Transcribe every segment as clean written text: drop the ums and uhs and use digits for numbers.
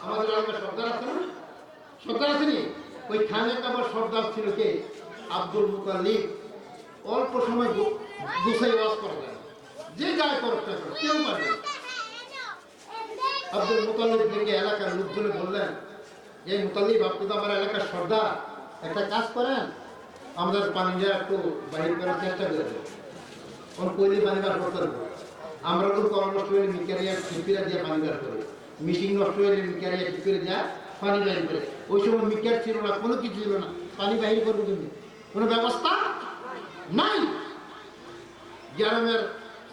আমাদের এলাকার সর্দার আছে না, সর্দার আসেনি? ওই খানে কাবার সর্দার ছিল কে? আব্দুল মুতাল্লিব। অল্প সময় গুছাই ওয়াজ করা যায়, যে যায় করতে পারে, কেউ পারবে। আব্দুল মুতাল্লিব থেকে এলাকার লোকজনে বললেন, এই মুতাল্লিব, আপনি তো আমার এলাকার সর্দার, একটা কাজ করেন, আমাদের পানিটা একটু বাহির করার চেষ্টা করে দেন। কোন কইলে পানি বার করতে পারবো? আমরা তো কল নষ্ট হলে মিকারিয়া ছিপিরা দিয়ে পানি বার করি, মিশিং নষ্ট হলে মিকারিয়া ছিপিরে যা পানি বাহির করে। ওই সময় মিকার ছিল না, কোনো কিছু ছিল না, পানি বাহির করবো কিন্তু কোনো ব্যবস্থা নাই। গ্রামের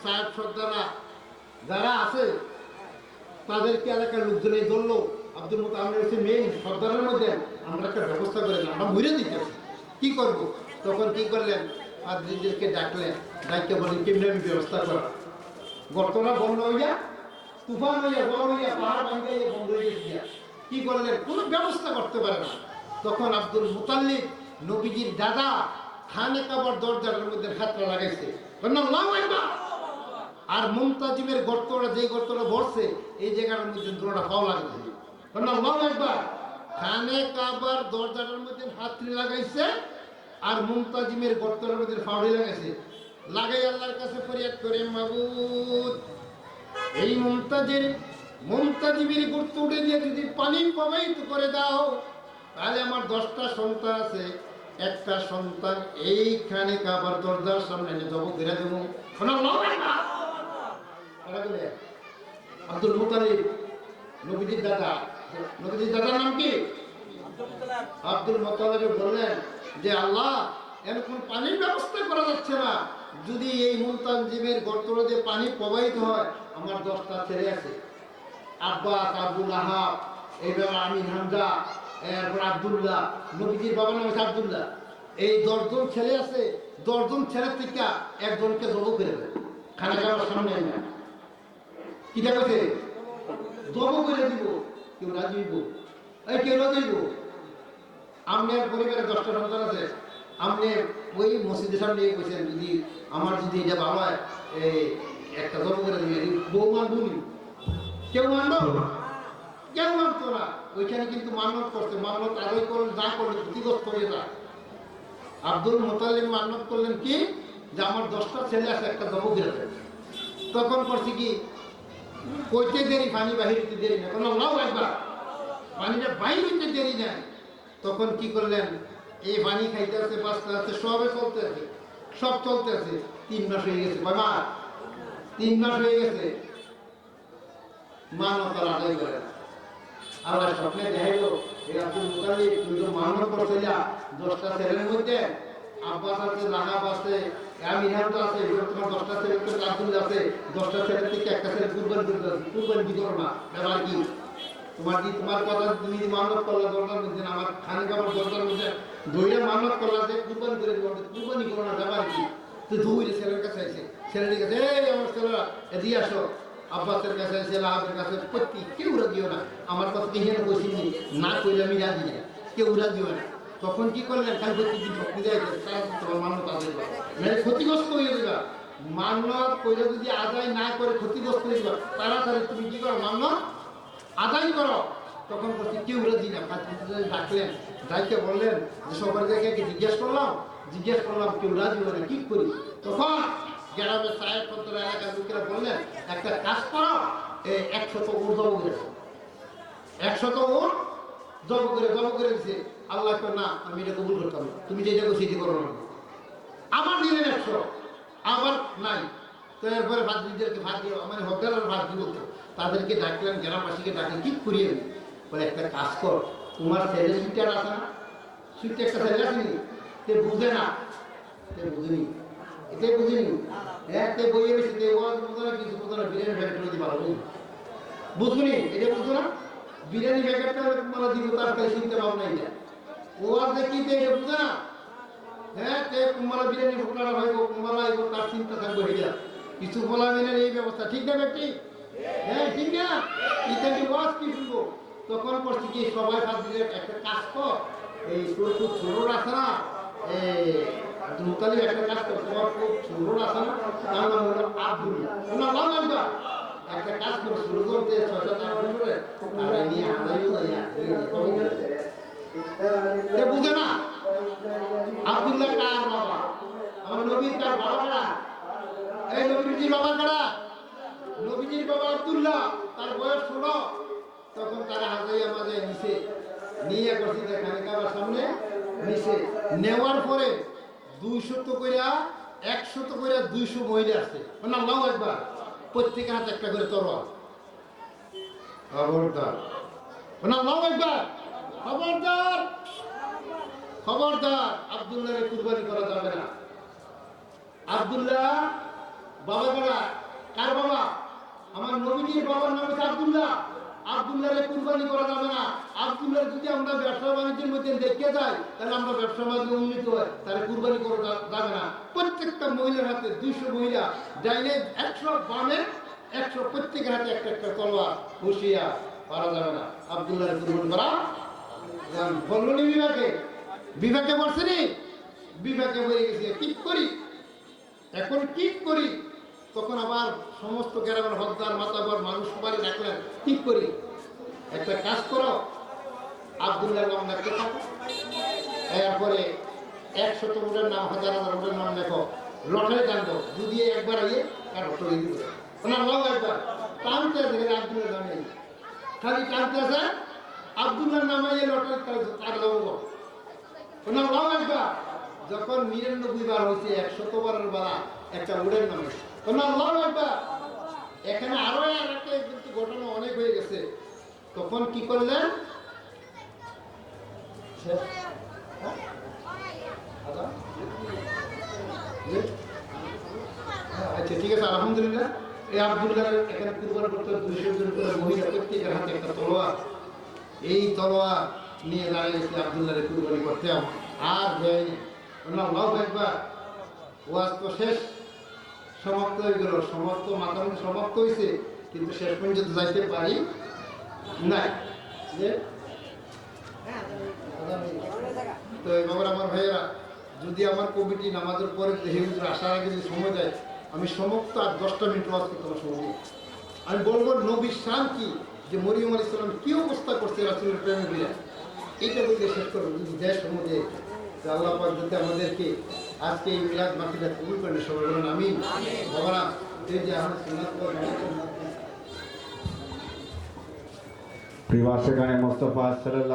সাহেব সর্দাররা যারা আছে তাদেরকে এলাকার লোকজনে ধরলো, আব্দুল মুতাল্লিব হচ্ছে মেইন সর্দারের মধ্যে, আমরা একটা ব্যবস্থা করে দিলাম, আমরা ঘুরে দিতেছি, কি করব? তখন কি করলেন, পাদ্রীদেরকে ডাকলেন, ডাকতে বলেন কেমনি আমি ব্যবস্থা করা। গর্তটা বন্ধ হইয়া, তুফান হইয়া, বড় হইয়া, পাহাড় ভাঙিয়া বন্ধ হয়ে গিয়া কি করলেন, কোনো ব্যবস্থা করতে পারে না। তখন আব্দুল মুতাল্লিব নবীজির দাদা খানে কাবার দরজার মধ্যে হাতটা লাগাইছে, আর মুমতাজিমের গর্তটা, যে গর্তটা ভরছে এই জায়গাটার মধ্যে দুটোটা পাও লাগাইছে। একবার খানে কাবার দরজাটার মধ্যে হাতটি লাগাইছে আর মুমতাজিমের গর্তটার মধ্যে ফাউড়ি লাগাইছে। লাগাই আল্লাহর কাছে ফরিয়াদ করে, মাবুদ, এই মুমতাজিমের গর্ত উঠে দিয়ে যদি পানি প্রবাহিত করে দাও, তাহলে আমার 10টা সন্তান আছে, একটা সন্তান এইখানে কাবার দরজার সামনে জব করে দেবো। আব্দুল মুতাল্লিব নবীজির দাদা, নবীজির দাদার নাম কি? আব্দুল মুতাল্লিব বললেন যে আল্লাহ, এরকম পানির ব্যবস্থা করা যাচ্ছে না, যদি এই মুমতাজিমের গর্তটা দিয়ে পানি প্রবাহিত হয়, আমার 10টা ছেলে আছে, আব্বাস, আব্দুল আহাব, এইবার আমিন, হামজা, এরপর আব্দুল্লাহ, নবীজির বাবার নাম হচ্ছে আব্দুল্লাহ, এই 10 জন ছেলে আছে, 10 জন ছেলের থেকে একজনকে জব করে দেবে খানা খাওয়ার সামনে। কি দেখেছে? জব করে দিব। কেউ রাজি হইব? এই কেউ রাজি হইব? আপনার পরিবারে 10টা সন্তান আছে, আপনি ওই মসজিদের সামনে বলছেন, যদি আমার যদি এটা ভালো হয়, এই একটা জব করে দিবে, বউ মানবো নি? কেউ মানবো? কেউ মানতো না। ওইখানে কিন্তু মান্যত করছে, মান্যত আদায় করলে যা করলে ক্ষতিগ্রস্ত হয়ে যায়। আব্দুল মুতাল্লিব মান্যত করলেন কি, যে আমার 10টা ছেলে আছে, একটা জব করে দেবে। তখন করছি কি, কইতে দেরি, পানি বাহির হইতে দেরি না, কোনো লাভ একবার পানিটা বাহির হইতে দেরি না। তখন কি করলেন, এই পানি খাইতে আছে, বাঁচতে আছে, সবে চলতে আছে, সব চলতে আছে। 3 মাস হয়ে গেছে। কয় মাস? 3 মাস হয়ে গেছে। মানত আদায় করে না। আল্লাহ স্বপ্নে দেখাইলো, এই আব্দুল মুতাল্লিব তুই তো মানত করছিলা, 10টা ছেলের মধ্যে আব্বাস আছে, লাহাব আছে, আমিনাত আছে, তোমার 10টা ছেলের মধ্যে আব্দুল্লাহ আছে, 10টা ছেলের থেকে একটা ছেলে কুরবানি কি করো না, ব্যাপার কি? তোমার কথা তুমি মানত করলা দরকার মধ্যে, আমার খানি কাবার দরকার মধ্যে ধৈর্য মানত করলা যে কুরবানি করে দেবো, কুরবানি করো না, ব্যাপার কি? তুই ধুইলে ছেলের কাছে আছে, ছেলের কাছে, এই আমার ছেলেরা এদিকে আসো, আব্বাসের কাছে আছে, লাহাবের কাছে, প্রতি কেউ রাজিও না। আমার কথা কি হেন বসি না কইলে আমি রাজি না, কেউ রাজিও না। তখন কি করলেন, খালি প্রতিদিন শক্তি দেয়, তোমার মান্যত আদায় করো, মানে ক্ষতিগ্রস্ত হয়ে যাবে। মান্যত কইলে যদি আদায় না করে ক্ষতিগ্রস্ত হয়ে যাবে, তাড়াতাড়ি তুমি কি করো, মান্যত আদায় করো। তখন করছি কেউ রাজি না। ডাকলেন, ডাইকে বললেন যে সবার জায়গায় জিজ্ঞেস করলাম, কেউ রাজি হবে না, কি করি? তখন গ্রামের সাহেব পত্র এলাকার লোকেরা বললেন, একটা কাজ করো, 100 উট জব করে, 100 উট জব করে দিছে। আল্লাহ না, আমি এটা কবুল করতাম না, তুমি যেটা করো সেটি করো না। আমার দিলেন 100, আবার নাই। তো এরপরে ভাতৃদেরকে ভাত দিও, মানে হকারের ভাত দিব, তাদেরকে ডাকলেন, গ্রামবাসীকে ডাকলেন, কি করিয়ে বলে, একটা কাজ কর, তোমার ছেলে সুইটার আছে না, সুইটে একটা ছেলে আসেনি, তে বুঝে না, তে বুঝিনি, এটাই বুঝিনি, হ্যাঁ, তে বইয়ে বেশি তে ওয়াজ বুঝো না, কিছু বুঝো না, বিরিয়ানি প্যাকেট করে দিবা, বুঝবনি, এটা বুঝো না, বিরিয়ানি প্যাকেটটা মানে দিব, তার কাছে শুনতে পাবো না, এটা ওয়াজ দেখি এটা বুঝে না, হ্যাঁ, তে কুমারা বিরিয়ানি ফুকনারা ভাইব, কুমারা আইব, তার চিন্তা থাকবে এটা। কিছু বলা মেনের এই ব্যবস্থা ঠিক না ব্যক্তি? হ্যাঁ, ঠিক না? ইত্যাদি ওয়াজ কি শুনবো? তখন করছি কি, সবাই ভাবছে একটা কাজ কর, এই তোর খুব ছোট আছে না, আব্দুল মুতাল্লিব একটা কাজ কর, তোমার খুব ছোট আছে না, তার নাম হলো আব্দুল্লাহ, একটা কাজ করো, শুরু করতে 6-7 বছরে, আর নিয়ে আদায় বুঝে না আব্দুল্লাহ কার বাবা, আমার নবীর কার বাবা কারা, এই নবীজির বাবা কারা, নবীজির বাবা আব্দুল্লাহ, তার বয়স 16, তখন তারা হাজাইয়া মাঝে নিচে নিয়ে করছি এখানে কাবার সামনে নিচে নেওয়ার পরে 200 কইরা 100 কইরা 200 মহিলা আসছে, আল্লাহু আকবার, প্রত্যেকের হাতে একটা করে তরোয়াল। খবরদার, আল্লাহু আকবার, খবরদার, খবরদার, আব্দুল্লাহকে কুরবানি করা যাবে না। আব্দুল্লাহ বাবা কারা, কার বাবা, আমার নবীজির বাবার নাম হচ্ছে আব্দুল্লাহ। আব্দুল্লাহকে কুরবানি করা যাবে না। আব্দুল্লাহ যদি আমরা ব্যবসা বাণিজ্যের মধ্যে দেখতে যাই, তাহলে আমরা ব্যবসা বাণিজ্য উন্নীত হয়, তাহলে কুরবানি করা যাবে না। প্রত্যেকটা মহিলার হাতে 200 মহিলা, ডাইনে 100, বামে 100, প্রত্যেকের হাতে একটা একটা তলোয়ার বসিয়া পারা যাবে না। আব্দুল্লাহকে কুরবানি করা বলনি বিভাগে, বিভাগে বলছে নি, বিভাগে হয়ে গেছে। কি করি এখন, কি করি? তখন আবার সমস্ত গ্রামের হকদার মাতাবর মানুষ সবাই ডাকলেন, ঠিক করি, একটা কাজ করো, আব্দুল্লাহর নাম লিখতে থাকো, এরপরে 100 উটের নাম, 1000 উটের নাম লেখো, লটারি টানবো, যদি একবার আইয়ে কারো চলে দিব ওনার নাম একবার টানতে দেখে আব্দুল্লাহ নাম নেই, খালি টানতে আছে আব্দুল্লাহর নাম আইয়ে লটারি তার দেবো ওনার নাম একবার। যখন 99 বার হয়েছে, 100 বারের বেলা একটা উটের নামে এখানে আরো একটা ঘটনা অনেক হয়ে গেছে। তখন কি করলেন, আচ্ছা ঠিক আছে, আলহামদুলিল্লাহ। এই আব্দুল্লাহ এখানে কুরবানি করতে 200 জন করে মহিলা, প্রত্যেকের হাতে একটা তলোয়ার, এই তলোয়ার নিয়ে দাঁড়িয়েছে আব্দুল্লাহকে কুরবানি করতে, আর দেয়নি। আল্লাহু আকবার। ওয়াজ তো শেষ, সমাপ্ত হয়ে গেল, সমাপ্ত মাতামতি সমাপ্ত হয়েছে, কিন্তু শেষ পর্যন্ত যাইতে পারি নাই। তো এবার আমার ভাইয়েরা, যদি আমার কমিটি নামাজের পরে হিন্দুরা আসার আগে যদি সময় দেয়, আমি সমস্ত আর 10টা মিনিট ওয়াজ করতে আমার সময় নেই। আমি বলবো নবীর শান কি, যে মরিয়ম আলাইহিস সালাম কি অবস্থা করছে রাসূলের প্রেমে বিরা, এইটা বলতে শেষ করবো যদি দেশ সমুদ্রে। আল্লাহ পাক যাতে আমাদেরকে আজকে এই মিলাদ মাহফিলটা কবুল করেন, সবাই বলেন আমিন। বাবারা, এই যে আমরা সুন্নাত প্রিয় সেখানে মোস্তফা সাল্লাল্লাহু